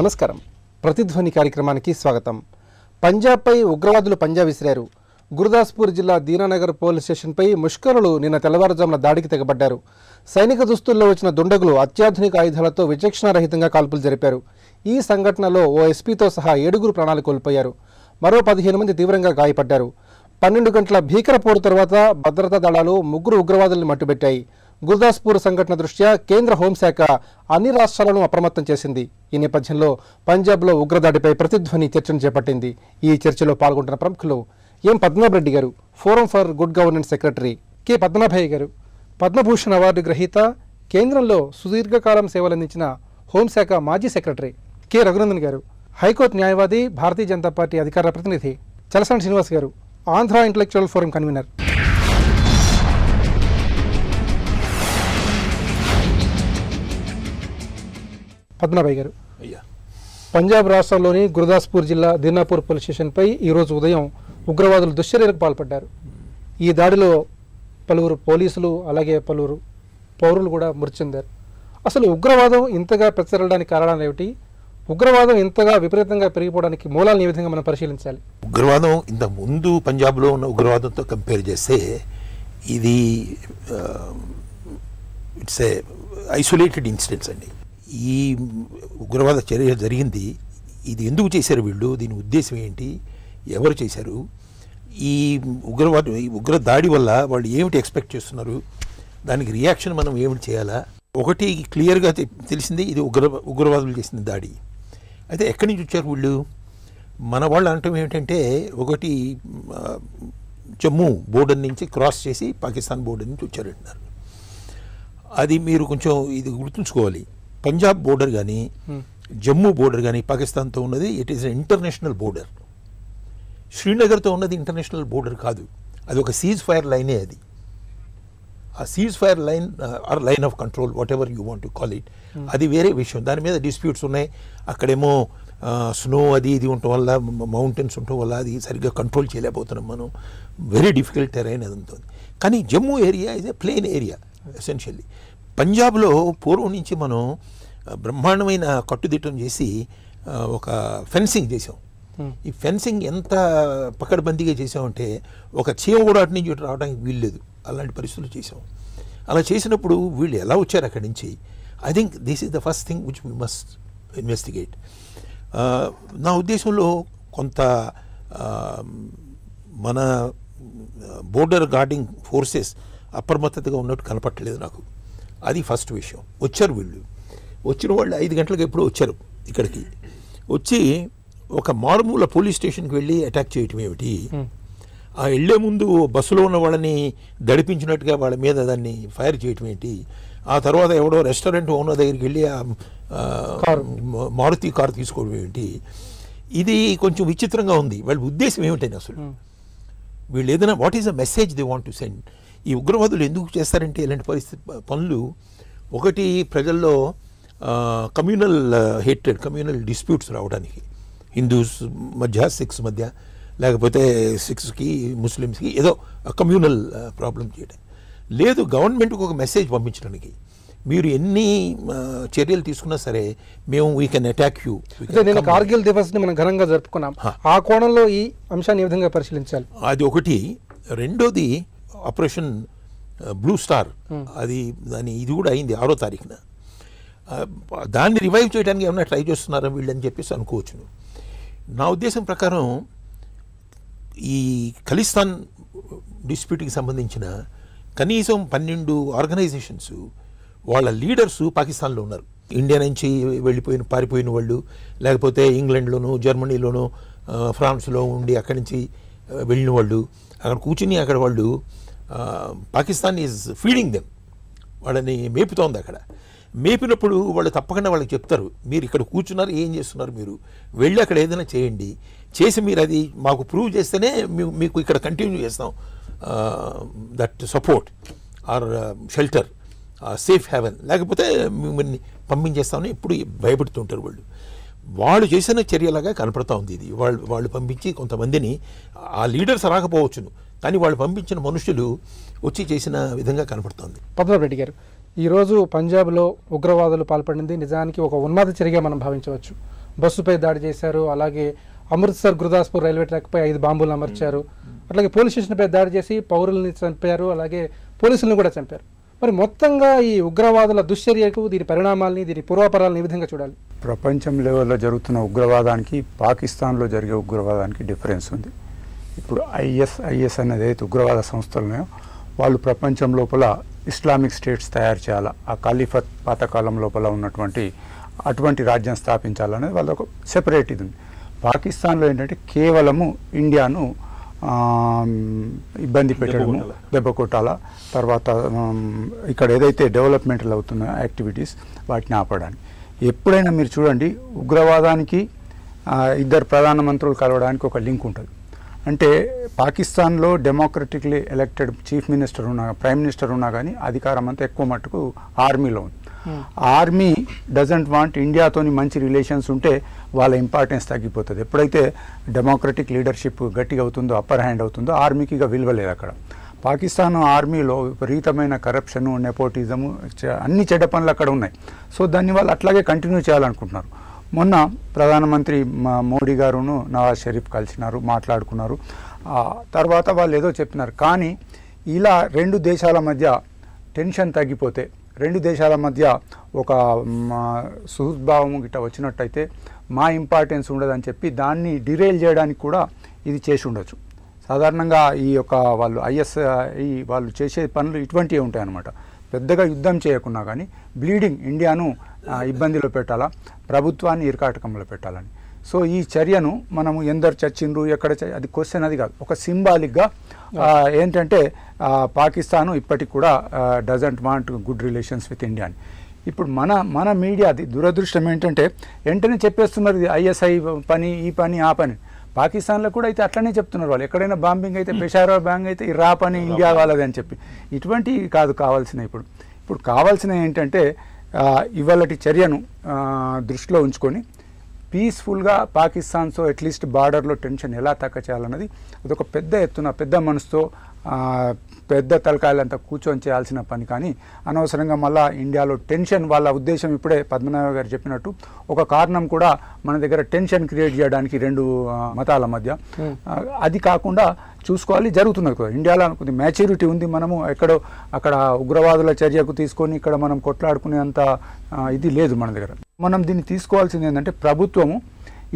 నమస్కారం. ప్రతిధ్వని కార్యక్రమానికి స్వాగతం. పంజాబ్పై ఉగ్రవాదులు పంజా విసిరారు. గురుదాస్పూర్ జిల్లా దీనానగర్ పోలీస్ స్టేషన్పై ముష్కరులు నిన్న తెల్లవారుజామున దాడికి తెగబడ్డారు. సైనిక దుస్తుల్లో వచ్చిన దుండగులు అత్యాధునిక ఆయుధాలతో విచక్షణారహితంగా కాల్పులు జరిపారు. ఈ సంఘటనలో ఓ ఎస్పీతో సహా 7 ప్రాణాలు కోల్పోయారు. మరో 15 మంది తీవ్రంగా గాయపడ్డారు. 12 గంటల భీకర పోరు తర్వాత భద్రతా దళాలు 3 ఉగ్రవాదులను మట్టుబెట్టాయి. గురుదాస్పూర్ సంఘటన దృష్ట్యా కేంద్ర హోంశాఖ అన్ని రాష్ట్రాలను అప్రమత్తం చేసింది. ఈ నేపథ్యంలో పంజాబ్లో ఉగ్రదాడిపై ప్రతిధ్వని చర్చను చేపట్టింది. ఈ చర్చలో పాల్గొంటున్న ప్రముఖులు ఎం పద్మనాభరెడ్డి గారు, forum for good governance secretary, K Padmanabhaiah గారు, పద్మభూషణ్ అవార్డు గ్రహీత, కేంద్రంలో సుదీర్ఘకాలం సేవలందించిన హోంశాఖ మాజీ సెక్రటరీ కె రఘునందన్ గారు, హైకోర్టు న్యాయవాది, భారతీయ జనతా పార్టీ అధికార ప్రతినిధి చలసాని శ్రీనివాస్ గారు, Andhra intellectual forum convener. Padmanabhaiah గారు, పంజాబ్ రాష్ట్రంలోని గురుదాస్పూర్ జిల్లా దీనాపూర్ పోలీస్ స్టేషన్పై ఈరోజు ఉదయం ఉగ్రవాదులు దుశ్చర్యలకు పాల్పడ్డారు. ఈ దాడిలో పలువురు పోలీసులు అలాగే పలువురు పౌరులు కూడా మృతి చెందారు. అసలు ఉగ్రవాదం ఇంతగా ప్రచరడానికి కారణాలు ఏమిటి? ఉగ్రవాదం ఇంతగా విపరీతంగా పెరిగిపోవడానికి మూలాలను ఏ విధంగా మనం పరిశీలించాలి? ఉగ్రవాదం ఇంత ముందు పంజాబ్లో ఉన్న ఉగ్రవాదంతో కంపేర్ చేస్తే ఇది ఇట్స్ ఏ ఐసోలేటెడ్ ఇన్సిడెంట్స్ అండి. ఈ ఉగ్రవాద చర్య జరిగింది, ఇది ఎందుకు చేశారు వీళ్ళు, దీని ఉద్దేశం ఏంటి, ఎవరు చేశారు, ఈ ఉగ్ర దాడి వల్ల వాళ్ళు ఏమిటి ఎక్స్పెక్ట్ చేస్తున్నారు, దానికి రియాక్షన్ మనం ఏమిటి చేయాలా? ఒకటి క్లియర్గా తెలిసింది, ఇది ఉగ్రవాదులు చేసిన దాడి. అయితే ఎక్కడి నుంచి వచ్చారు వీళ్ళు? మన వాళ్ళు అనటం ఏమిటంటే, ఒకటి జమ్మూ బోర్డర్ నుంచి క్రాస్ చేసి పాకిస్తాన్ బోర్డర్ నుంచి వచ్చారంటున్నారు. అది మీరు కొంచెం ఇది గుర్తుంచుకోవాలి. పంజాబ్ బోర్డర్ కానీ జమ్మూ బోర్డర్ కానీ పాకిస్తాన్తో ఉన్నది ఇట్ ఈస్ ఇంటర్నేషనల్ బోర్డర్. శ్రీనగర్తో ఉన్నది ఇంటర్నేషనల్ బోర్డర్ కాదు, అది ఒక సీజ్ ఫైర్ లైనే. అది ఆ cease fire line or line of control, whatever you want to call it, అది వేరే విషయం. దాని మీద డిస్ప్యూట్స్ ఉన్నాయి. అక్కడేమో స్నో అది ఇది ఉండటం వల్ల, మౌంటైన్స్ ఉండటం వల్ల అది సరిగ్గా కంట్రోల్ చేయలేకపోతున్నాం మనం. వెరీ డిఫికల్ట్ టెరైన్ అది ఉంటుంది. కానీ Jammu area is a plain area essentially. పంజాబ్లో పూర్వం నుంచి మనం బ్రహ్మాండమైన కట్టుదిట్టం చేసి ఒక ఫెన్సింగ్ చేసాం. ఈ ఫెన్సింగ్ ఎంత పకడ్బందీగా చేసామంటే ఒక చీమ కూడా అటు నుంచి ఇటు రావడానికి వీల్లేదు, అలాంటి పరిస్థితులు చేసాం. అలా చేసినప్పుడు వీళ్ళు ఎలా వచ్చారు అక్కడి నుంచి? I think this is the first thing which we must investigate. నా ఉద్దేశంలో కొంత మన బోర్డర్ గార్డింగ్ ఫోర్సెస్ అప్రమత్తతగా ఉన్నట్టు కనపట్టలేదు నాకు. అది ఫస్ట్ విషయం. వచ్చారు వీళ్ళు, వచ్చిన వాళ్ళు 5 గంటలకు ఎప్పుడో వచ్చారు ఇక్కడికి. వచ్చి ఒక మారుమూల పోలీస్ స్టేషన్కి వెళ్ళి అటాక్ చేయటం ఏమిటి? ఆ వెళ్లే ముందు బస్సులో ఉన్న వాళ్ళని దడిపించినట్టుగా వాళ్ళ మీద దాన్ని ఫైర్ చేయటం ఏంటి? ఆ తర్వాత ఎవడో రెస్టారెంట్ ఓనర్ దగ్గరికి వెళ్ళి మారుతి కారు తీసుకోవడం ఏమిటి? ఇది కొంచెం విచిత్రంగా ఉంది. వాళ్ళ ఉద్దేశం ఏమిటని అసలు వీళ్ళు ఏదైనా what is the message they want to send? ఈ ఉగ్రవాదులు ఎందుకు చేస్తారంటే ఇలాంటి పనులు, ఒకటి ప్రజల్లో కమ్యూనల్ హేట్రెడ్, కమ్యూనల్ డిస్ప్యూట్స్ రావడానికి, హిందూస్ మధ్య, సిఖ్స్ మధ్య, లేకపోతే సిఖ్స్కి ముస్లిమ్స్కి ఏదో కమ్యూనల్ ప్రాబ్లం చేయడం. లేదు, గవర్నమెంట్కి ఒక మెసేజ్ పంపించడానికి, మీరు ఎన్ని చర్యలు తీసుకున్నా సరే మేము వీ కెన్ అటాక్ యూ. నేను కార్గిల్ దివస్ని మనం ఘనంగా జరుపుకున్నాం, ఆ కోణంలో ఈ అంశాన్ని ఏ విధంగా పరిశీలించాలి? అది ఒకటి. రెండోది ఆపరేషన్ బ్లూ స్టార్, అది ఇది కూడా అయింది 6వ తారీఖున. దాన్ని రివైవ్ చేయడానికి ఏమైనా ట్రై చేస్తున్నారా వీళ్ళు అని చెప్పేసి అనుకోవచ్చును. నా ఉద్దేశం ప్రకారం ఈ ఖలిస్తాన్ డిస్ప్యూట్కి సంబంధించిన కనీసం 12 ఆర్గనైజేషన్స్ వాళ్ళ లీడర్స్ పాకిస్తాన్లో ఉన్నారు. ఇండియా నుంచి పారిపోయిన వాళ్ళు, లేకపోతే ఇంగ్లాండ్లోనూ జర్మనీలోనూ ఫ్రాన్స్లో ఉండి అక్కడి నుంచి వెళ్ళిన వాళ్ళు అక్కడ కూర్చుని అక్కడ వాళ్ళు పాకిస్తాన్ ఈజ్ ఫీడింగ్ దెమ్, వాళ్ళని మేపుతోంది. అక్కడ మేపినప్పుడు వాళ్ళు తప్పకుండా వాళ్ళకి చెప్తారు, మీరు ఇక్కడ కూర్చున్నారు, ఏం చేస్తున్నారు, మీరు వెళ్ళి అక్కడ ఏదైనా చేయండి, చేసి మీరు అది మాకు ప్రూవ్ చేస్తేనే మీకు ఇక్కడ కంటిన్యూ చేస్తాం that support or shelter safe haven, లేకపోతే మిమ్మల్ని పంపించేస్తామని ఎప్పుడు భయపెడుతుంటారు వాళ్ళు. వాళ్ళు చేసిన చర్యలాగా కనపడతా ఉంది ఇది. వాళ్ళు పంపించి కొంతమందిని, ఆ లీడర్స్ రాకపోవచ్చును, కానీ వాళ్ళు పంపించిన మనుషులు వచ్చి చేసిన విధంగా కనపడుతోంది. పద్మనాభరెడ్డి గారు, ఈరోజు పంజాబ్లో ఉగ్రవాదులు పాల్పడింది నిజానికి ఒక ఉన్మాద చర్యగా మనం భావించవచ్చు. బస్సుపై దాడి చేశారు, అలాగే అమృత్సర్ గురుదాస్పూర్ రైల్వే ట్రాక్పై 5 బాంబులు అమర్చారు, అట్లాగే పోలీస్ స్టేషన్పై దాడి చేసి పౌరుల్ని చంపారు, అలాగే పోలీసులను కూడా చంపారు. మరి మొత్తంగా ఈ ఉగ్రవాదుల దుశ్చర్యకు దీని పరిణామాలని, దీని పూర్వాపరాలను ఈ విధంగా చూడాలి. ప్రపంచం లెవెల్లో జరుగుతున్న ఉగ్రవాదానికి పాకిస్తాన్లో జరిగే ఉగ్రవాదానికి డిఫరెన్స్ ఉంది. ఇప్పుడు ఐఎస్ అనేది అయితే ఉగ్రవాద సంస్థలు ఉన్నాయో వాళ్ళు ప్రపంచం లోపల ఇస్లామిక్ స్టేట్స్ తయారు చేయాలా, ఆ ఖలీఫత్ పాతకాలం లోపల ఉన్నటువంటి అటువంటి రాజ్యం స్థాపించాలనేది వాళ్ళ ఒక సెపరేట్ ఇది ఉంది. పాకిస్తాన్లో ఏంటంటే కేవలము ఇండియాను ఇబ్బంది పెట్టడము, దెబ్బ కొట్టాలా, తర్వాత ఇక్కడ ఏదైతే డెవలప్మెంట్లు అవుతున్నాయో యాక్టివిటీస్ వాటిని ఆపడానికి. ఎప్పుడైనా మీరు చూడండి ఉగ్రవాదానికి ఇద్దరు ప్రధానమంత్రులు కలవడానికి ఒక లింక్ ఉంటుంది. అంటే పాకిస్తాన్లో డెమోక్రటిక్లీ ఎలక్టెడ్ చీఫ్ మినిస్టర్ ఉన్నా, ప్రైమ్ మినిస్టర్ ఉన్నా కానీ అధికారం అంతా ఎక్కువ మట్టుకు ఆర్మీలో ఉంది. ఆర్మీ డజంట్ వాంట్ ఇండియాతోని మంచి రిలేషన్స్ ఉంటే వాళ్ళ ఇంపార్టెన్స్ తగ్గిపోతుంది. ఎప్పుడైతే డెమోక్రటిక్ లీడర్షిప్ గట్టిగా అవుతుందో, అప్పర్ హ్యాండ్ అవుతుందో ఆర్మీకి ఇక విలువలేదు అక్కడ. పాకిస్తాన్ ఆర్మీలో విపరీతమైన కరప్షను, నెపోటిజము, అన్ని చెడ్డ పనులు అక్కడ ఉన్నాయి. సో దాన్ని వాళ్ళు అట్లాగే కంటిన్యూ చేయాలనుకుంటున్నారు. మొన్న ప్రధానమంత్రి మోడీ గారును నవాజ్ షరీఫ్ కలిసినారు, మాట్లాడుకున్నారు. తర్వాత వాళ్ళు ఏదో చెప్పినారు. కానీ ఇలా రెండు దేశాల మధ్య టెన్షన్ తగ్గిపోతే, రెండు దేశాల మధ్య ఒక సుహృద్భావం గిట్ట వచ్చినట్టయితే మా ఇంపార్టెన్స్ ఉండదని చెప్పి దాన్ని డిరైల్ చేయడానికి కూడా ఇది చేసి ఉండొచ్చు. సాధారణంగా ఈ యొక్క వాళ్ళు వాళ్ళు చేసే పనులు ఇటువంటివి ఉంటాయి అన్నమాట. పెద్దగా యుద్ధం చేయకున్నా కానీ బ్లీడింగ్ ఇండియాను ఇబ్బందిలో పెట్టాలా, ప్రభుత్వాన్ని ఇరకాటకంలో పెట్టాలని. సో ఈ చర్యను మనము ఎందరు చర్చిండ్రు, ఎక్కడ అది క్వశ్చన్ అది కాదు, ఒక సింబాలిక్గా ఏంటంటే పాకిస్తాను ఇప్పటికి కూడా doesn't want good relations with India అని. ఇప్పుడు మన మీడియాది దురదృష్టం ఏంటంటే వెంటనే చెప్పేస్తున్నారు ఇది ఐఎస్ఐ పని, ఈ పని, ఆ పని. పాకిస్తాన్లో కూడా అయితే అట్లనే చెప్తున్నారు వాళ్ళు. ఎక్కడైనా బాంబింగ్ అయితే పెషావర్ బాంబింగ్ అయితే ఈ రా పని ఇండియా వాళ్ళది అని చెప్పి. ఇటువంటి కాదు కావాల్సిన. ఇప్పుడు కావాల్సిన ఏంటంటే ఇవాళటి చర్యను దృష్టిలో ఉంచుకొని పీస్ఫుల్గా పాకిస్తాన్తో అట్లీస్ట్ బార్డర్లో టెన్షన్ ఎలా తక్కువ చేయాలన్నది అదొక పెద్ద ఎత్తున, పెద్ద మనసుతో, పెద్ద తలకాయలంతా కూర్చొని చేయాల్సిన పని. కానీ అనవసరంగా మళ్ళీ ఇండియాలో టెన్షన్, వాళ్ళ ఉద్దేశం ఇప్పుడే పద్మనాభ గారు చెప్పినట్టు ఒక కారణం కూడా మన దగ్గర టెన్షన్ క్రియేట్ చేయడానికి రెండు మతాల మధ్య. అది కాకుండా చూసుకోవాలి, జరుగుతున్నది కూడా. ఇండియాలో కొద్ది మ్యాచ్యూరిటీ ఉంది. మనము ఎక్కడో అక్కడ ఉగ్రవాదుల చర్యకు తీసుకొని ఇక్కడ మనం కొట్లాడుకునేంత ఇది లేదు మన దగ్గర. మనం దీన్ని తీసుకోవాల్సింది ఏంటంటే ప్రభుత్వము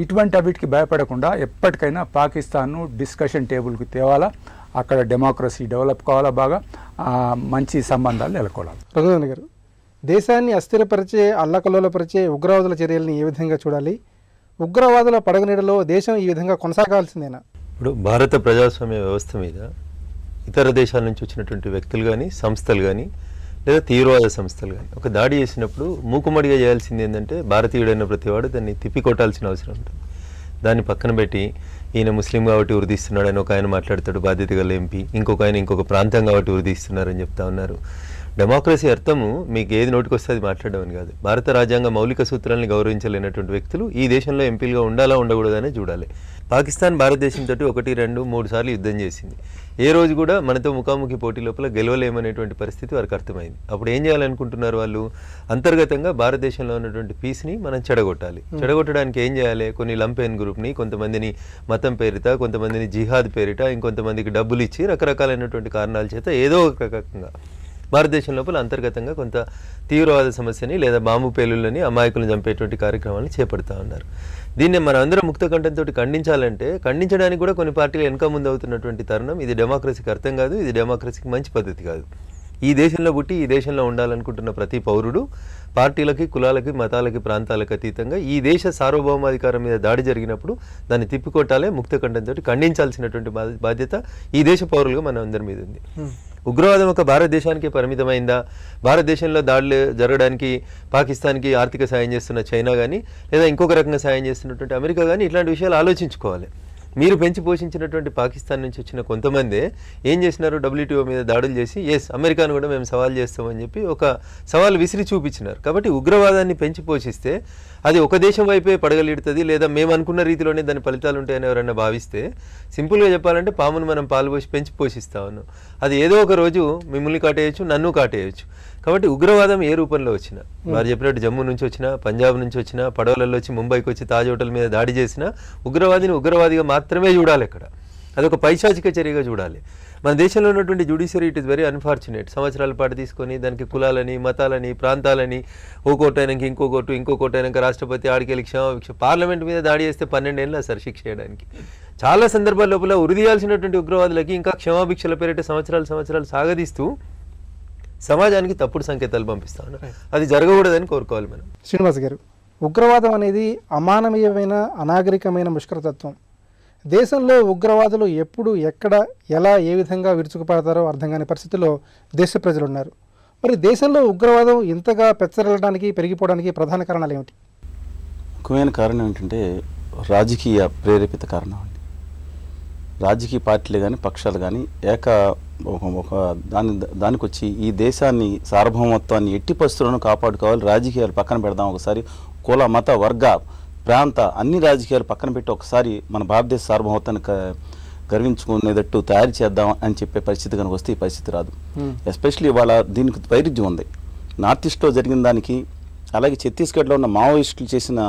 ఇటువంటి వీటికి భయపడకుండా ఎప్పటికైనా పాకిస్తాన్ను డిస్కషన్ టేబుల్కి తేవాలా, అక్కడ డెమోక్రసీ డెవలప్ కావాలా, బాగా మంచి సంబంధాలు నెలకొల్పాలి. రఘునందన్ గారు, దేశాన్ని అస్థిరపరిచే, అల్లకల్లోలపరిచే ఉగ్రవాదుల చర్యల్ని ఏ విధంగా చూడాలి? ఉగ్రవాదుల పడగనీడలో దేశం ఈ విధంగా కొనసాగాల్సిందేనా? ఇప్పుడు భారత ప్రజాస్వామ్య వ్యవస్థ మీద ఇతర దేశాల నుంచి వచ్చినటువంటి వ్యక్తులు కానీ, సంస్థలు కానీ, లేదా తీవ్రవాద సంస్థలు కానీ ఒక దాడి చేసినప్పుడు మూకుమ్మడిగా చేయాల్సింది ఏంటంటే భారతీయుడైన ప్రతివాడు దాన్ని తిప్పికొట్టాల్సిన అవసరం ఉంటుంది. దాన్ని పక్కన పెట్టి ఈయన ముస్లిం కాబట్టి ఉరిదీస్తున్నాడని ఒక ఆయన మాట్లాడతాడు, బాధ్యత గల ఎంపీ, ఇంకొక ఆయన ఇంకొక ప్రాంతం కాబట్టి ఉరిదీస్తున్నారని చెప్తా ఉన్నారు. డెమోక్రసీ అర్థము మీకు ఏది నోటికి వస్తే అది మాట్లాడడం అని కాదు. భారత రాజ్యాంగ మౌలిక సూత్రాలను గౌరవించలేనటువంటి వ్యక్తులు ఈ దేశంలో ఎంపీలుగా ఉండాలా ఉండకూడదనే చూడాలి. పాకిస్తాన్ భారతదేశంతో 1, 2, 3 సార్లు యుద్ధం చేసింది. ఏ రోజు కూడా మనతో ముఖాముఖి పోటీ లోపల గెలవలేమనేటువంటి పరిస్థితి వారికి అర్థమైంది. అప్పుడు ఏం చేయాలనుకుంటున్నారు వాళ్ళు? అంతర్గతంగా భారతదేశంలో ఉన్నటువంటి పీస్ని మనం చెడగొట్టాలి. చెడగొట్టడానికి ఏం చేయాలి? కొన్ని లంపెన్ గ్రూప్ని, కొంతమందిని మతం పేరిట, కొంతమందిని జిహాద్ పేరిట, ఇంకొంతమందికి డబ్బులు ఇచ్చి రకరకాలైనటువంటి కారణాల చేత ఏదో ఒక రకంగా భారతదేశం లోపల అంతర్గతంగా కొంత తీవ్రవాద సమస్యని లేదా బాంబు పేలుళ్ళని, అమాయకులను చంపేటువంటి కార్యక్రమాలను చేపడతా ఉన్నారు. దీన్ని మనం అందరం ముక్త కంఠంతో ఖండించాలంటే ఖండించడానికి కూడా కొన్ని పార్టీలు వెనక ముందు అవుతున్నటువంటి తరుణం. ఇది డెమోక్రసీకి అర్థం కాదు, ఇది డెమోక్రసీకి మంచి పద్ధతి కాదు. ఈ దేశంలో పుట్టి ఈ దేశంలో ఉండాలనుకుంటున్న ప్రతి పౌరుడు పార్టీలకి, కులాలకి, మతాలకి, ప్రాంతాలకు అతీతంగా ఈ దేశ సార్వభౌమాధికారం మీద దాడి జరిగినప్పుడు దాన్ని తిప్పికొట్టాలే, ముక్త కంఠంతో ఖండించాల్సినటువంటి బాధ్యత ఈ దేశ పౌరులుగా మన అందరి మీద ఉంది. ఉగ్రవాదం ఒక భారతదేశానికి పరిమితమైందా? భారతదేశంలో దాడులు జరగడానికి పాకిస్తాన్కి ఆర్థిక సాయం చేస్తున్న చైనా కానీ, లేదా ఇంకొక రకంగా సాయం చేస్తున్నటువంటి అమెరికా కానీ ఇట్లాంటి విషయాలు ఆలోచించుకోవాలి. మీరు పెంచి పోషించినటువంటి పాకిస్తాన్ నుంచి వచ్చిన కొంతమంది ఏం చేసినారు? WTO మీద దాడులు చేసి అమెరికాను కూడా మేము సవాల్ చేస్తామని చెప్పి ఒక సవాల్ విసిరి చూపించినారు. కాబట్టి ఉగ్రవాదాన్ని పెంచి పోషిస్తే అది ఒక దేశం వైపే పడగలిడుతుంది, లేదా మేము అనుకున్న రీతిలోనే దాని ఫలితాలు ఉంటాయని ఎవరైనా భావిస్తే, సింపుల్గా చెప్పాలంటే పామును మనం పాలు పోసి పెంచి పోషిస్తా ఉన్నాం. అది ఏదో ఒక రోజు మిమ్మల్ని కాటేయచ్చు, నన్ను కాటేయచ్చు. కాబట్టి ఉగ్రవాదం ఏ రూపంలో వచ్చినా, వారు చెప్పినట్టు జమ్మూ నుంచి వచ్చినా, పంజాబ్ నుంచి వచ్చినా, పడవలలో వచ్చి ముంబైకి వచ్చి తాజ్ హోటల్ మీద దాడి చేసినా ఉగ్రవాదిని ఉగ్రవాదిగా మాత్రమే చూడాలి. ఇక్కడ అదొక పైశాచిక చర్యగా చూడాలి. మన దేశంలో ఉన్నటువంటి judiciary it is very unfortunate. సంవత్సరాల పాటు తీసుకొని దానికి కులాలని, మతాలని, ప్రాంతాలని, ఓ కోర్టు అయినాక ఇంకో కోర్టు అయినాక రాష్ట్రపతి ఆడికెళ్ళి క్షమాభిక్ష, పార్లమెంట్ మీద దాడి చేస్తే 12 ఏళ్ళ సార్ శిక్ష చేయడానికి. చాలా సందర్భాల లోపల ఉరిదీయాల్సినటువంటి ఉగ్రవాదులకి ఇంకా క్షమాభిక్షల పేరిట సంవత్సరాలు సాగదీస్తూ సమాజానికి తప్పుడు సంకేతాలు పంపిస్తాను. అది జరగకూడదని కోరుకోవాలి మనం. శ్రీనివాస్ గారు, ఉగ్రవాదం అనేది అమానవీయమైన అనాగరికమైన ముష్కరతత్వం. దేశంలో ఉగ్రవాదులు ఎప్పుడు, ఎక్కడ, ఎలా, ఏ విధంగా విరుచుకుపడతారో అర్థం కాని పరిస్థితుల్లో దేశ ప్రజలు ఉన్నారు. మరి దేశంలో ఉగ్రవాదం ఇంతగా పెచ్చరడానికి, పెరిగిపోవడానికి ప్రధాన కారణాలు ఏమిటి? ముఖ్యమైన కారణం ఏంటంటే రాజకీయ ప్రేరేపిత కారణం అండి. రాజకీయ పార్టీలు కానీ పక్షాలు కానీ దానికి వచ్చి ఈ దేశాన్ని సార్వభౌమత్వాన్ని ఎట్టి పరిస్థితులను కాపాడుకోవాలి, రాజకీయాలు పక్కన పెడదాం, ఒకసారి కుల, మత, వర్గ, ప్రాంత అన్ని రాజకీయాలు పక్కన పెట్టి ఒకసారి మన భారతదేశ సార్వభౌమత్వాన్ని గర్వించుకునేటట్టు తయారు చేద్దాం అని చెప్పే పరిస్థితి కనుక వస్తే ఈ పరిస్థితి రాదు. ఎస్పెషల్లీ ఇవాళ దీనికి వైరుధ్యం ఉంది. నార్త్ ఈస్ట్లో జరిగిన దానికి, అలాగే ఛత్తీస్గఢ్లో ఉన్న మావోయిస్టులు చేసిన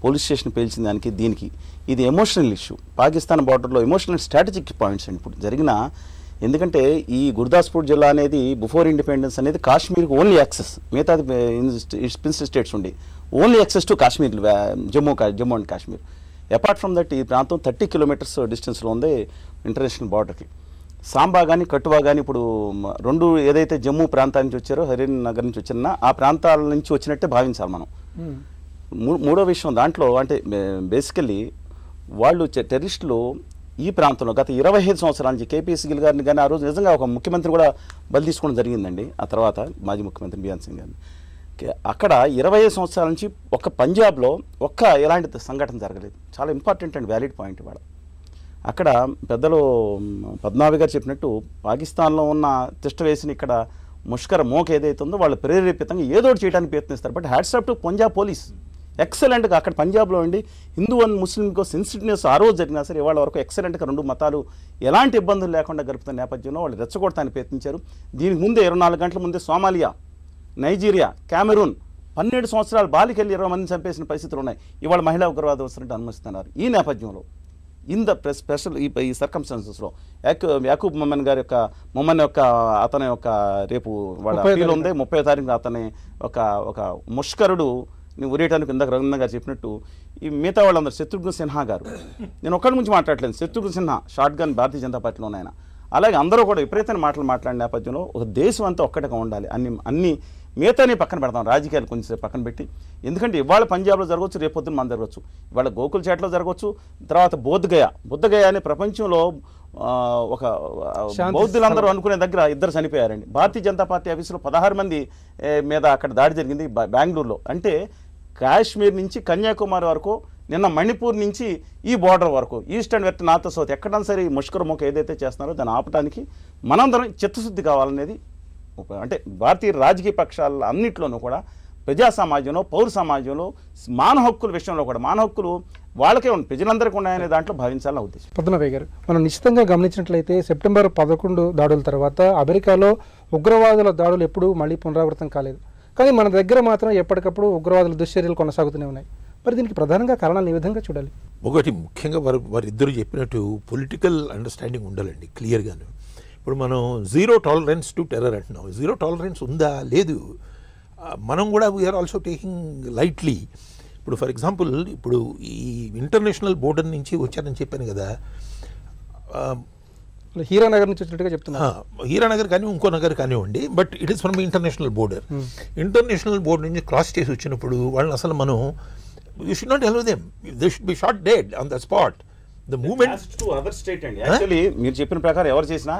పోలీస్ స్టేషన్ పేల్చిన దానికి, దీనికి ఇది ఎమోషనల్ ఇష్యూ. పాకిస్తాన్ బార్డర్లో ఎమోషనల్ స్ట్రాటజిక్ పాయింట్స్ అండి ఇప్పుడు జరిగిన. ఎందుకంటే ఈ గుర్దాస్పూర్ జిల్లా అనేది బిఫోర్ ఇండిపెండెన్స్ అనేది కాశ్మీర్కి ఓన్లీ యాక్సెస్, మిగతా ప్రిన్సిపల్ స్టేట్స్ ఉండి only access to Kashmir, Jammu and Kashmir. Apart from that ఈ ప్రాంతం 30 కిలోమీటర్స్ డిస్టెన్స్లో ఉంది ఇంటర్నేషనల్ బార్డర్కి. సాంబా కానీ కటువా కానీ ఇప్పుడు రెండు ఏదైతే జమ్మూ ప్రాంతాల నుంచి వచ్చారో, హరియానా నగర్ నుంచి వచ్చినా ఆ ప్రాంతాల నుంచి వచ్చినట్టే భావించాలి మనం. మూడో విషయం దాంట్లో అంటే బేసికల్లీ వాళ్ళు టెర్రరిస్టులు ఈ ప్రాంతంలో గత 25 సంవత్సరాల నుంచి కేపీఎస్ గిల్ గారిని కానీ ఆ రోజు నిజంగా ఒక ముఖ్యమంత్రి కూడా బలి తీసుకోవడం జరిగిందండి. ఆ తర్వాత మాజీ ముఖ్యమంత్రి బియాన్ సింగ్ గారిని. అక్కడ 25 సంవత్సరాల నుంచి ఒక్క పంజాబ్లో ఎలాంటి సంఘటన జరగలేదు. చాలా ఇంపార్టెంట్ అండ్ వ్యాలిడ్ పాయింట్ ఇవాళ. అక్కడ పెద్దలు పద్మావతి గారు చెప్పినట్టు పాకిస్తాన్లో ఉన్న తిష్ట వేసిన ఇక్కడ ముష్కర మోక ఏదైతే ఉందో వాళ్ళు ప్రేరేపితంగా ఏదో ఒకటి చేయడానికి ప్రయత్నిస్తారు. But hats off to Punjab police, ఎక్సలెంట్గా అక్కడ పంజాబ్లో ఉండి హిందూ అండ్ ముస్లింకో సెన్సిటివ్నెస్ ఆ రోజు జరిగినా సరే ఇవాళ వరకు ఎక్సలెంట్గా రెండు మతాలు ఎలాంటి ఇబ్బందులు లేకుండా గడుపుతున్న నేపథ్యంలో వాళ్ళు రెచ్చగొడతానికి ప్రయత్నించారు. దీనికి ముందే 24 గంటల ముందే సోమాలియా, నైజీరియా, క్యామెరూన్ 12 సంవత్సరాలు బాలికెళ్ళి 20 మందిని చంపేసిన పరిస్థితులు ఉన్నాయి. ఇవాళ మహిళా ఉగ్రవాదం వస్తున్నట్టు అనుమతిస్తున్నారు. ఈ నేపథ్యంలో స్పెషల్ ఈ సర్కమ్స్టాన్సెస్లో యాకూబ్ మొమన్ యొక్క అతని యొక్క రేపు వాళ్ళ అప్పీల్ ఉంది 30వ తారీఖున అతని ఒక ముష్కరుడు ఉరేయటానికి ఇందాక రఘునందన్ గారు చెప్పినట్టు ఈ మిగతా వాళ్ళందరూ శత్రుఘ్న సిన్హా గారు, నేను ఒక్కడి నుంచి మాట్లాడలేదు, శత్రుఘ్న సిన్హా షార్ట్ గన్ భారతీయ జనతా పార్టీలో ఆయన, అలాగే అందరూ కూడా విపరీతమైన మాట్లాడిన నేపథ్యంలో ఒక దేశం అంతా ఒక్కటిగా ఉండాలి. అన్ని మిగతానే పక్కన పెడతాం, రాజకీయాలు కొంచెం పక్కన పెట్టి. ఎందుకంటే ఇవాళ పంజాబ్లో జరగవచ్చు, రేపొద్దున మన జరగవచ్చు, ఇవాళ గోకుల్చేట్లో జరగవచ్చు, తర్వాత బోధ్గయ అనే ప్రపంచంలో ఒక బౌద్ధులందరూ అనుకునే దగ్గర 2 చనిపోయారండి. భారతీయ జనతా పార్టీ ఆఫీసులో 16 మంది మీద అక్కడ దాడి జరిగింది బెంగళూరులో. అంటే కాశ్మీర్ నుంచి కన్యాకుమారి వరకు, నిన్న మణిపూర్ నుంచి ఈ బార్డర్ వరకు, east and west, north south ఎక్కడైనా సరే ఈ ముష్కరముఖ ఏదైతే చేస్తున్నారో దాన్ని ఆపడానికి మనందరం చిత్తశుద్ధి కావాలనేది. అంటే భారతీయ రాజకీయ పక్షాల అన్నింటిలోనూ కూడా ప్రజా సమాజంలో, పౌర సమాజంలో మానవ హక్కుల విషయంలో కూడా మానవ హక్కులు వాళ్ళకే ఉంది, ప్రజలందరికీ ఉన్నాయనే దాంట్లో భావించాలని ఉద్దేశం. పద్మనాభయ్య గారు, మనం నిశ్చితంగా గమనించినట్లయితే సెప్టెంబర్ 11 దాడుల తర్వాత అమెరికాలో ఉగ్రవాదుల దాడులు ఎప్పుడూ మళ్ళీ పునరావృతం కాలేదు. కానీ మన దగ్గర మాత్రం ఎప్పటికప్పుడు ఉగ్రవాదుల దుశ్చర్యలు కొనసాగుతూనే ఉన్నాయి. మరి దీనికి ప్రధానంగా కారణాలు ఏ విధంగా చూడాలి? ఒకటి ముఖ్యంగా వారిద్దరు చెప్పినట్టు పొలిటికల్ అండర్స్టాండింగ్ ఉండాలండి క్లియర్గాను. ఇప్పుడు మనం 0 టాలరెన్స్ టు టెర్రర్ అంటున్నాం. 0 టాలరెన్స్ ఉందా? లేదు. మనం కూడా వీఆర్ ఆల్సో టేకింగ్ లైట్లీ. ఇప్పుడు ఫర్ ఎగ్జాంపుల్ ఇప్పుడు ఈ ఇంటర్నేషనల్ బోర్డర్ నుంచి వచ్చారని చెప్పాను కదా, హీరానగర్ నుంచి వచ్చినట్టుగా చెప్తున్నా. హీరానగర్ కానీ ఇంకో నగర్ కానివ్వండి, but it is from international border. International border నుంచి క్రాస్ చేసి వచ్చినప్పుడు వాళ్ళని అసలు మనం you should not allow them, they should be shot dead on the spot. The moment to other state అండి. యాక్చువల్లీ మీరు చెప్పిన ప్రకారం ఎవరు చేసినా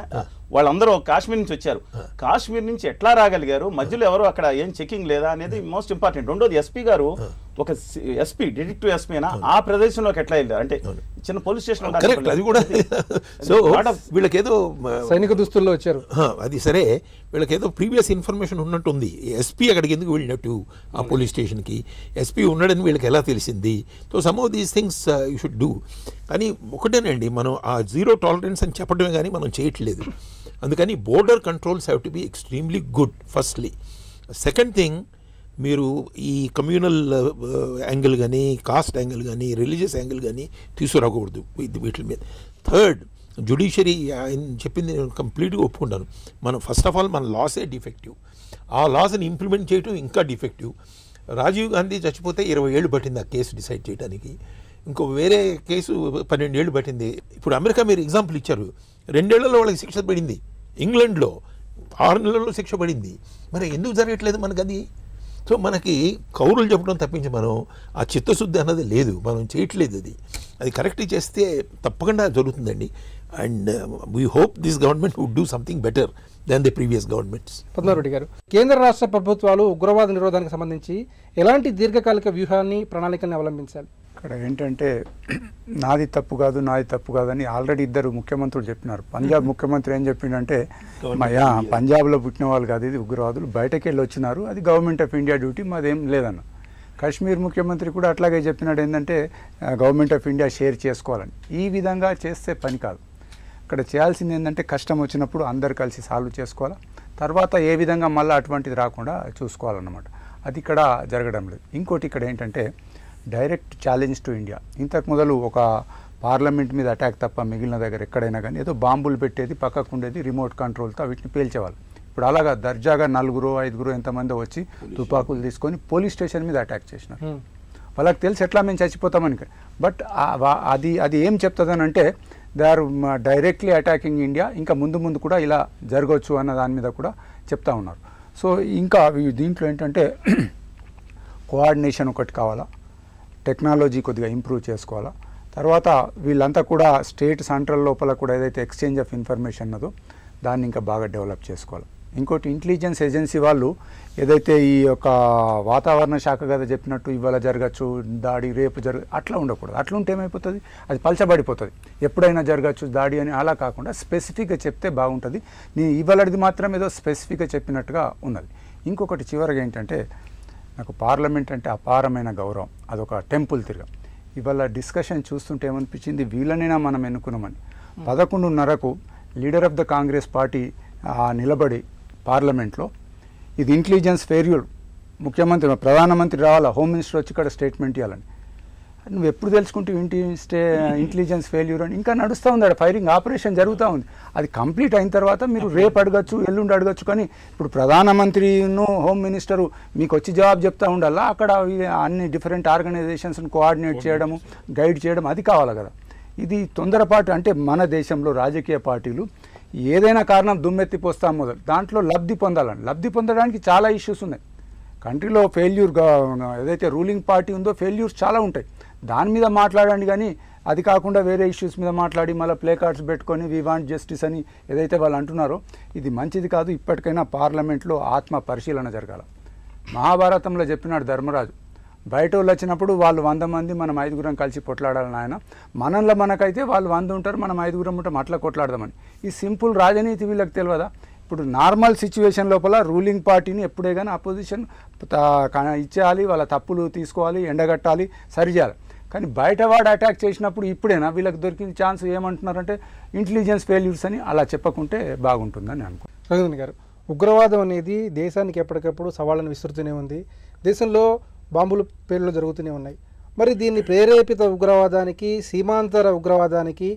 వాళ్ళందరూ కాశ్మీర్ నుంచి వచ్చారు. కాశ్మీర్ నుంచి ఎట్లా రాగలిగారు, మధ్యలో ఎవరు అక్కడ ఏం చెకింగ్ లేదా అనేది మోస్ట్ ఇంపార్టెంట్. రెండోది ఎస్పీ గారు ఒక ఎస్పీ, డిటెక్టివ్ ఎస్పీ అయినా ఆ ప్రదేశంలోకి ఎట్లా వెళ్ళారు అంటే చిన్న పోలీస్ స్టేషన్ అది కూడా. సో వీళ్ళకేదో సైనిక దుస్తుల్లో వచ్చారు. అది సరే, వీళ్ళకేదో ప్రీవియస్ ఇన్ఫర్మేషన్ ఉన్నట్టుంది. ఎస్పీ అక్కడికి ఎందుకు వెళ్ళినట్టు ఆ పోలీస్ స్టేషన్కి? ఎస్పీ ఉన్నాడని వీళ్ళకి ఎలా తెలిసింది? So some of these things you should do. కానీ ఒకటేనండి, మనం ఆ 0 టాలరెన్స్ అని చెప్పడమే కానీ మనం చేయట్లేదు. అందుకని border controls have to be extremely good firstly. Second thing, మీరు ఈ కమ్యూనల్ యాంగిల్ కానీ, కాస్ట్ యాంగిల్ కానీ, రిలీజియస్ యాంగిల్ కానీ తీసుకురాకూడదు వీటి మీద. థర్డ్, జ్యుడిషియరీ ఆయన చెప్పింది నేను కంప్లీట్గా ఒప్పుకుంటాను. మనం ఫస్ట్ ఆఫ్ ఆల్ మన లాసే డిఫెక్టివ్, ఆ లాస్ని ఇంప్లిమెంట్ చేయడం ఇంకా డిఫెక్టివ్. రాజీవ్ గాంధీ చచ్చిపోతే 20 ఏళ్ళు పట్టింది ఆ కేసు డిసైడ్ చేయడానికి. ఇంకో వేరే కేసు 12 ఏళ్ళు పట్టింది. ఇప్పుడు అమెరికా మీరు ఎగ్జాంపుల్ ఇచ్చారు, 2 ఏళ్లలో వాళ్ళకి శిక్ష పడింది. ఇంగ్లాండ్లో 6 నెలల్లో శిక్ష పడింది. మరి ఎందుకు జరగట్లేదు మనకు అది? సో మనకి కౌరులు చెప్పడం తప్పించి మనం ఆ చిత్తశుద్ధి అన్నది లేదు, మనం చేయట్లేదు. అది కరెక్ట్ చేస్తే తప్పకుండా జరుగుతుందండి. And we hope this government would do something better than the previous governments. Padma Reddy గారు, కేంద్ర రాష్ట్ర ప్రభుత్వాలు ఉగ్రవాద నిరోధానికి సంబంధించి ఎలాంటి దీర్ఘకాలిక వ్యూహాన్ని, ప్రణాళికని అవలంబించాలి? ఇక్కడ ఏంటంటే నాది తప్పు కాదు అని ఆల్రెడీ ఇద్దరు ముఖ్యమంత్రులు చెప్పినారు. పంజాబ్ ముఖ్యమంత్రి ఏం చెప్పిండంటే, పంజాబ్లో పుట్టిన వాళ్ళు కాదు, ఇది ఉగ్రవాదులు బయటకు వెళ్ళి వచ్చినారు, అది గవర్నమెంట్ ఆఫ్ ఇండియా డ్యూటీ, మాదేం లేదన్న. కాశ్మీర్ ముఖ్యమంత్రి కూడా అట్లాగే చెప్పినాడు, ఏంటంటే గవర్నమెంట్ ఆఫ్ ఇండియా షేర్ చేసుకోవాలని. ఈ విధంగా చేస్తే పని కాదు. ఇక్కడ చేయాల్సింది ఏంటంటే కష్టం వచ్చినప్పుడు అందరు కలిసి సాల్వ్ చేసుకోవాలా, తర్వాత ఏ విధంగా మళ్ళీ అటువంటిది రాకుండా చూసుకోవాలన్నమాట. అది ఇక్కడ జరగడం లేదు. ఇంకోటి ఇక్కడ ఏంటంటే డైరెక్ట్ ఛాలెంజ్ టు ఇండియా. ఇంతకు మొదలు ఒక పార్లమెంట్ మీద అటాక్ తప్ప మిగిలిన దగ్గర ఎక్కడైనా కానీ ఏదో బాంబులు పెట్టేది, పక్కకు ఉండేది, రిమోట్ కంట్రోల్తో వీటిని పేల్చేవాళ్ళు. ఇప్పుడు అలాగా దర్జాగా 4 5 ఎంతమంది వచ్చి తుపాకులు తీసుకొని పోలీస్ స్టేషన్ మీద అటాక్ చేసినారు. వాళ్ళకి తెలిసి ఎట్లా మేము చచ్చిపోతామని. బట్ అది ఏం చెప్తుందని అంటే they are directly attacking India, ఇంకా ముందు కూడా ఇలా జరగవచ్చు అన్న దాని మీద కూడా చెప్తా ఉన్నారు. సో ఇంకా దీంట్లో ఏంటంటే కోఆర్డినేషన్ ఒకటి కావాలా, టెక్నాలజీ కొద్దిగా ఇంప్రూవ్ చేసుకోవాలా, తర్వాత వీళ్ళంతా కూడా స్టేట్ సెంట్రల్ లోపల కూడా ఏదైతే ఎక్స్చేంజ్ ఆఫ్ ఇన్ఫర్మేషన్ ఉన్నదో దాన్ని ఇంకా బాగా డెవలప్ చేసుకోవాలి. ఇంకోటి ఇంటెలిజెన్స్ ఏజెన్సీ వాళ్ళు ఏదైతే ఈ యొక్క వాతావరణ శాఖ కదా చెప్పినట్టు ఇవాళ జరగచ్చు దాడి, రేపు అట్లా ఉండకూడదు. అట్లా ఉంటే ఏమైపోతుంది, అది పలచబడిపోతుంది, ఎప్పుడైనా జరగచ్చు దాడి అని. అలా కాకుండా స్పెసిఫిక్గా చెప్తే బాగుంటుంది. ఇవాళది మాత్రం ఏదో స్పెసిఫిక్గా చెప్పినట్టుగా ఉన్నది. ఇంకొకటి చివరిగా ఏంటంటే, నాకు పార్లమెంట్ అంటే అపారమైన గౌరవం, అదొక టెంపుల్ తిరగం. ఇవాళ డిస్కషన్ చూస్తుంటే ఏమనిపించింది, వీళ్ళనైనా మనం ఎన్నుకున్నామని. 11:30కు leader of the Congress party నిలబడి పార్లమెంట్లో ఇది ఇంటెలిజెన్స్ ఫెయిల్యూర్, ముఖ్యమంత్రి ప్రధానమంత్రి రావాలా, హోమ్ మినిస్టర్ వచ్చి ఇక్కడ స్టేట్మెంట్ ఇవ్వాలని. నువ్వు ఎప్పుడు తెలుసుకుంటే ఇంటెలిజెన్స్ ఫెయిల్యూర్ అని ఇంకా నడుస్తూ ఉంది. అక్కడ ఫైరింగ్ ఆపరేషన్ జరుగుతూ ఉంది. అది కంప్లీట్ అయిన తర్వాత మీరు రేపు అడగచ్చు, ఎల్లుండి అడగచ్చు. కానీ ఇప్పుడు ప్రధానమంత్రిను హోమ్ మినిస్టరు మీకు వచ్చి జవాబు చెప్తూ ఉండాలా, అక్కడ అన్ని డిఫరెంట్ ఆర్గనైజేషన్స్ని కోఆర్డినేట్ చేయడము, గైడ్ చేయడం, అది కావాలి కదా. ఇది తొందరపాటు. అంటే మన దేశంలో రాజకీయ పార్టీలు ఏదైనా కారణం దుమ్మెత్తిపోస్తాం మొదలు దాంట్లో లబ్ధి పొందడానికి చాలా ఇష్యూస్ ఉన్నాయి. కంట్రీలో ఏదైతే రూలింగ్ పార్టీ ఉందో ఫెయిల్యూర్స్ చాలా ఉంటాయి, దాని మీద మాట్లాడండి. కానీ అది కాకుండా వేరే ఇష్యూస్ మీద మాట్లాడి మళ్ళీ ప్లే కార్డ్స్ పెట్టుకొని వీ వాంట్ జస్టిస్ అని ఏదైతే వాళ్ళు అంటున్నారో ఇది మంచిది కాదు. ఇప్పటికైనా పార్లమెంట్లో ఆత్మ పరిశీలన జరగాల. మహాభారతంలో చెప్పినాడు ధర్మరాజు, బయట వాళ్ళు వచ్చినప్పుడు వాళ్ళు 100 మంది, మనం 5గురం కలిసి కొట్లాడాలని. ఆయన మనలో మనకైతే వాళ్ళు 100 ఉంటారు, మనం 5గురం ఉంటాం, అట్లా కొట్లాడదామని. ఈ సింపుల్ రాజనీతి వీళ్ళకి తెలియదా? ఇప్పుడు నార్మల్ సిచ్యువేషన్ లోపల రూలింగ్ పార్టీని ఎప్పుడే కానీ అపోజిషన్ ఇచ్చేయాలి, వాళ్ళ తప్పులు తీసుకోవాలి, ఎండగట్టాలి, సరిచేయాలి. కానీ బయటవాడు అటాక్ చేసినప్పుడు ఇప్పుడేనా వీళ్ళకి దొరికిన ఛాన్స్ ఏమంటున్నారంటే ఇంటెలిజెన్స్ ఫెయిల్యూర్స్ అని. అలా చెప్పకుంటే బాగుంటుందని అనుకుంటున్నాను. రఘునందన్ గారు, ఉగ్రవాదం అనేది దేశానికి ఎప్పటికప్పుడు సవాళ్ళను విసురుతూనే ఉంది. దేశంలో బాంబులు పేలుళ్ళు జరుగుతూనే ఉన్నాయి. మరి దీన్ని ప్రేరేపిత ఉగ్రవాదానికి, సీమాంతర ఉగ్రవాదానికి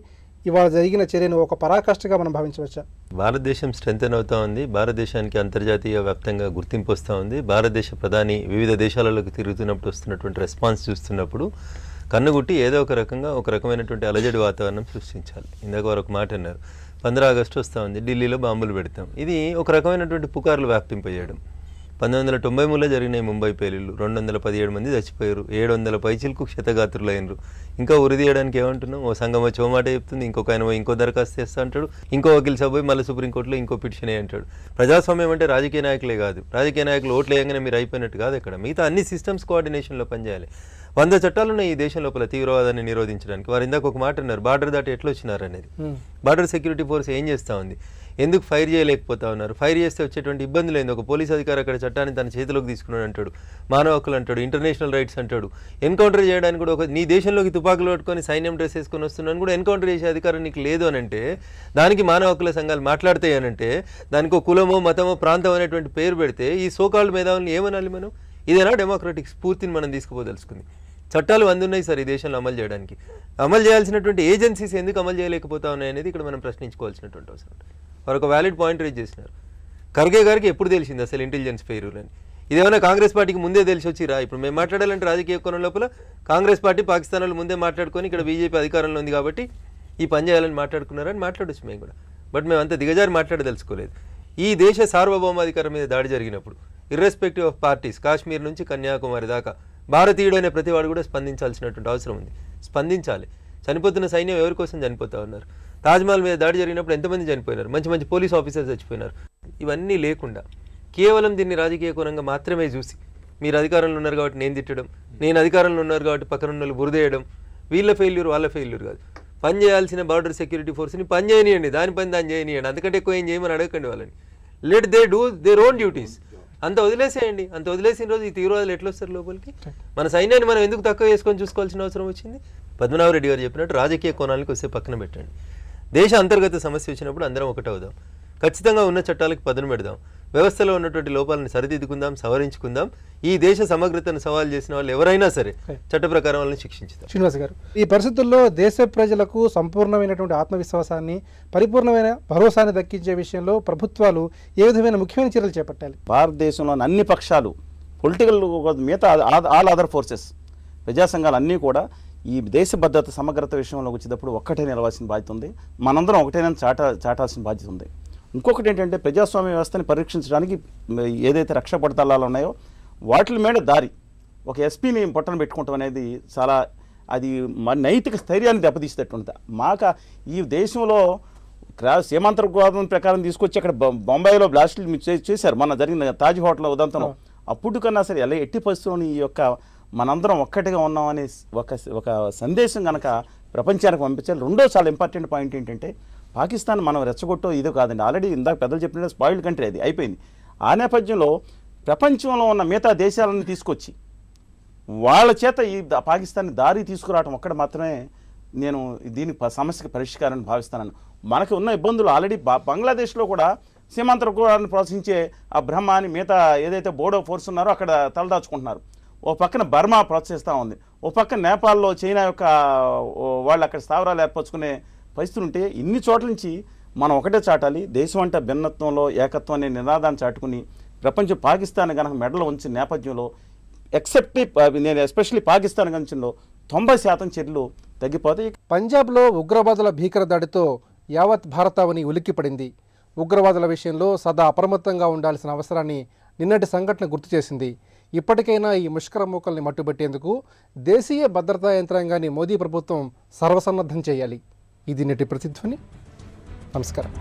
ఇవాళ జరిగిన చర్యను ఒక పరాకాష్ఠగా మనం భావించవచ్చా? భారతదేశం స్ట్రెంథెన్ అవుతూ ఉంది, భారతదేశానికి అంతర్జాతీయ వ్యాప్తంగా గుర్తింపు వస్తూ ఉంది. భారతదేశ ప్రధాని వివిధ దేశాలలోకి తిరుగుతున్నప్పుడు వస్తున్నటువంటి రెస్పాన్స్ చూస్తున్నప్పుడు కన్నుగుట్టి ఏదో ఒక రకమైనటువంటి అలజడి వాతావరణం సృష్టించాలి. ఇందాక వారు ఒక మాట అన్నారు, 15 ఆగస్టు వస్తూ ఉంది, ఢిల్లీలో బాంబులు పెడతాం. ఇది ఒక రకమైనటువంటి పుకార్లు వ్యాప్తింపజేయడం. 1993లో జరిగినాయి ముంబై పేలుళ్ళు, 217 మంది చచ్చిపోయారు, 700 పైచిలకు క్షతగాత్రులైనరు. ఇంకా ఉరిదీయడానికి ఏమంటున్నాం, ఓ సంఘం వచ్చి ఓ మాట చెప్తుంది, ఇంకొక ఆయన ఇంకో దరఖాస్తు చేస్తా అంటాడు, ఇంకో వకీల్ సభ పోయి మళ్ళీ సుప్రీంకోర్టులో ఇంకో పిటిషన్ అంటాడు. ప్రజాస్వామ్యం అంటే రాజకీయ నాయకులే కాదు, రాజకీయ నాయకులు ఓట్లు వేయగానే మీరు అయిపోయినట్టు కాదు. ఇక్కడ మిగతా అన్ని సిస్టమ్స్ కోఆర్డినేషన్లో పనిచేయాలి. 100 చట్టాలు ఉన్నాయి ఈ దేశం లోపల తీవ్రవాదాన్ని నిరోధించడానికి. వారు ఇందాక ఒక మాట అన్నారు, బార్డర్ దాటి ఎట్లా వచ్చినారు అనేది. బార్డర్ సెక్యూరిటీ ఫోర్స్ ఏం చేస్తూ ఉంది, ఎందుకు ఫైర్ చేయలేకపోతా ఉన్నారు? ఫైర్ చేస్తే వచ్చేటువంటి ఇబ్బందులు ఏంది? ఒక పోలీస్ అధికారి అక్కడ చట్టాన్ని తన చేతిలోకి తీసుకున్నాడు అంటాడు, మానవ హక్కులు అంటాడు, ఇంటర్నేషనల్ రైట్స్ అంటాడు. ఎన్కౌంటర్ చేయడానికి కూడా నీ దేశంలోకి తుపాకులు పట్టుకొని సైన్యం డ్రెస్ వేసుకొని వస్తున్నాను కూడా ఎన్కౌంటర్ చేసే అధికారం నీకు లేదు అని అంటే, దానికి మానవ హక్కుల సంఘాలు మాట్లాడతాయి అని అంటే, దానికి ఒక కులమో మతమో ప్రాంతం అనేటువంటి పేరు పెడితే ఈ సోకాల్డ్ మేధావులను ఏమనాలి మనం? ఇదేనా డెమోక్రటిక్ స్ఫూర్తిని మనం తీసుకుపోదలుచుకుంది? చట్టాలు 100 ఉన్నాయి సార్ ఈ దేశంలో అమలు చేయడానికి. అమలు చేయాల్సినటువంటి ఏజెన్సీస్ ఎందుకు అమలు చేయలేకపోతా ఉన్నాయి అనేది ఇక్కడ మనం ప్రశ్నించుకోవాల్సినటువంటి అవసరం. వారు ఒక వ్యాలిడ్ పాయింట్ రేజ్ చేసినారు. ఖర్గే గారికి ఎప్పుడు తెలిసింది అసలు ఇంటెలిజెన్స్ ఫెయిల్యూర్ అని? ఇదేమైనా కాంగ్రెస్ పార్టీకి ముందే తెలిసి వచ్చిరా? ఇప్పుడు మేము మాట్లాడాలంటే రాజకీయ కోణం లోపల కాంగ్రెస్ పార్టీ పాకిస్తాన్ వాళ్ళు ముందే మాట్లాడుకొని ఇక్కడ బీజేపీ అధికారంలో ఉంది కాబట్టి ఈ పని చేయాలని మాట్లాడుకున్నారని మాట్లాడొచ్చు మేము కూడా. బట్ మేము అంత దిగజారి మాట్లాడదలుచుకోలేదు. ఈ దేశ సార్వభౌమాధికారం మీద దాడి జరిగినప్పుడు ఇర్రెస్పెక్టివ్ ఆఫ్ పార్టీస్, కాశ్మీర్ నుంచి కన్యాకుమారి దాకా భారతీయుడైన ప్రతివాడు కూడా స్పందించాల్సినటువంటి అవసరం ఉంది. స్పందించాలి. చనిపోతున్న సైన్యం ఎవరి కోసం చనిపోతా ఉన్నారు? తాజ్మహల్ మీద దాడి జరిగినప్పుడు ఎంతమంది చనిపోయినారు? మంచి మంచి పోలీస్ ఆఫీసర్స్ చచ్చిపోయినారు. ఇవన్నీ లేకుండా కేవలం దీన్ని రాజకీయ కోణంగా మాత్రమే చూసి, మీరు అధికారంలో ఉన్నారు కాబట్టి నేను తిట్టడం, నేను అధికారంలో ఉన్నారు కాబట్టి పక్కన ఉన్న వాళ్ళు బురదేయడం, వీళ్ళ ఫెయిల్యూర్ వాళ్ళ ఫెయిల్యూర్ కాదు. పని చేయాల్సిన బార్డర్ సెక్యూరిటీ ఫోర్స్ని పని చేయనియండి, దాని పని దాన్ని చేయనియండి, అంతకంటే ఎక్కువ ఏం చేయమని అడగకండి వాళ్ళని. Let they do their own duties. అంత వదిలేసేయండి. అంత వదిలేసిన రోజు ఈ తీవ్రవాదులు ఎట్లా వస్తారు లోపలికి? మన సైన్యాన్ని మనం ఎందుకు తక్కువ చేసుకొని చూసుకోవాల్సిన అవసరం వచ్చింది? పద్మనాభరెడ్డి గారు చెప్పినట్టు రాజకీయ కోణానికి వస్తే పక్కన పెట్టండి. దేశ అంతర్గత సమస్య వచ్చినప్పుడు అందరం ఒకటవుదాం. ఖచ్చితంగా ఉన్న చట్టాలకు పదును పెడదాం. వ్యవస్థలో ఉన్నటువంటి లోపాలను సరిదిద్దుకుందాం, సవరించుకుందాం. ఈ దేశ సమగ్రతను సవాల్ చేసిన వాళ్ళు ఎవరైనా సరే చట్ట ప్రకారం వాళ్ళని శిక్షించుతాం. శ్రీనివాస్ గారు, ఈ పరిస్థితుల్లో దేశ ప్రజలకు సంపూర్ణమైనటువంటి ఆత్మవిశ్వాసాన్ని, పరిపూర్ణమైన భరోసాన్ని దక్కించే విషయంలో ప్రభుత్వాలు ఏ విధమైన ముఖ్యమైన చర్యలు చేపట్టాలి? భారతదేశంలోని అన్ని పక్షాలు, పొలిటికల్ మిగతా ఆల్ అదర్ ఫోర్సెస్, ప్రజా సంఘాలు అన్నీ కూడా ఈ దేశ భద్రత సమగ్రత విషయంలో వచ్చేటప్పుడు ఒక్కటే నిలవాల్సిన బాధ్యత ఉంది. మనందరం ఒకటేనని చాటాల్సిన బాధ్యత ఉంది. ఇంకొకటి ఏంటంటే, ప్రజాస్వామ్య వ్యవస్థని పరీక్షించడానికి ఏదైతే రక్షా పడతాలు ఉన్నాయో వాటి మీద దారి ఒక ఎస్పీని పొట్టన పెట్టుకుంటాం అనేది చాలా, అది నైతిక స్థైర్యాన్ని దెబ్బతీసేటట్టు ఉంటుంది. ఈ దేశంలో సీమాంతర్వాదం ప్రకారం తీసుకొచ్చి అక్కడ బొంబాయిలో బ్లాస్టులు చేశారు. మన జరిగిన తాజ్ హోటల్ ఉదంతంలో. అప్పుడు కన్నా సరే ఎలా ఎట్టి పరిస్థితుల్లో ఈ యొక్క మనందరం ఒక్కటిగా ఉన్నామనే ఒక సందేశం కనుక ప్రపంచానికి పంపించాలి. రెండో చాలా ఇంపార్టెంట్ పాయింట్ ఏంటంటే, పాకిస్తాన్ మనం రెచ్చగొట్టో ఇదో కాదండి, ఆల్రెడీ ఇందాక పెద్దలు చెప్పినట్టు స్పాయిల్డ్ కంట్రీ అది అయిపోయింది. ఆ నేపథ్యంలో ప్రపంచంలో ఉన్న మిగతా దేశాలను తీసుకొచ్చి వాళ్ళ చేత ఈ పాకిస్తాన్ని దారి తీసుకురావడం ఒక్కడ మాత్రమే నేను దీని సమస్యకి పరిష్కారాన్ని భావిస్తానని. మనకు ఉన్న ఇబ్బందులు ఆల్రెడీ బంగ్లాదేశ్లో కూడా సీమాంతరాన్ని ప్రోత్సహించే ఆ బ్రహ్మ అని మిగతా ఏదైతే బోడో ఫోర్స్ ఉన్నారో అక్కడ తలదాచుకుంటున్నారు. ఓ పక్కన బర్మా ప్రోత్సహిస్తూ ఉంది, ఓ పక్కన నేపాల్లో చైనా యొక్క వాళ్ళు అక్కడ స్థావరాలు ఏర్పరచుకునే పరిస్థితులు ఉంటే, ఇన్ని చోట్ల నుంచి మనం ఒకటే చాటాలి. దేశం అంటే భిన్నత్వంలో ఏకత్వం అనే నినాదాన్ని చాటుకుని ప్రపంచం పాకిస్తాన్ కనుక మెడలో ఉంచిన నేపథ్యంలో నేను ఎస్పెషల్లీ పాకిస్తాన్ గురించిలో 90% చర్యలు తగ్గిపోతాయి. పంజాబ్లో ఉగ్రవాదుల భీకర దాడితో యావత్ భారతావని ఉలిక్కిపడింది. ఉగ్రవాదుల విషయంలో సదా అప్రమత్తంగా ఉండాల్సిన అవసరాన్ని నిన్నటి సంఘటన గుర్తు చేసింది. ఇప్పటికైనా ఈ ముష్కర మూకల్ని మట్టుబెట్టేందుకు దేశీయ భద్రతా యంత్రాంగాన్ని మోదీ ప్రభుత్వం సర్వసన్నద్ధం చేయాలి. ఇది నేటి ప్రతిధ్వని. నమస్కారం.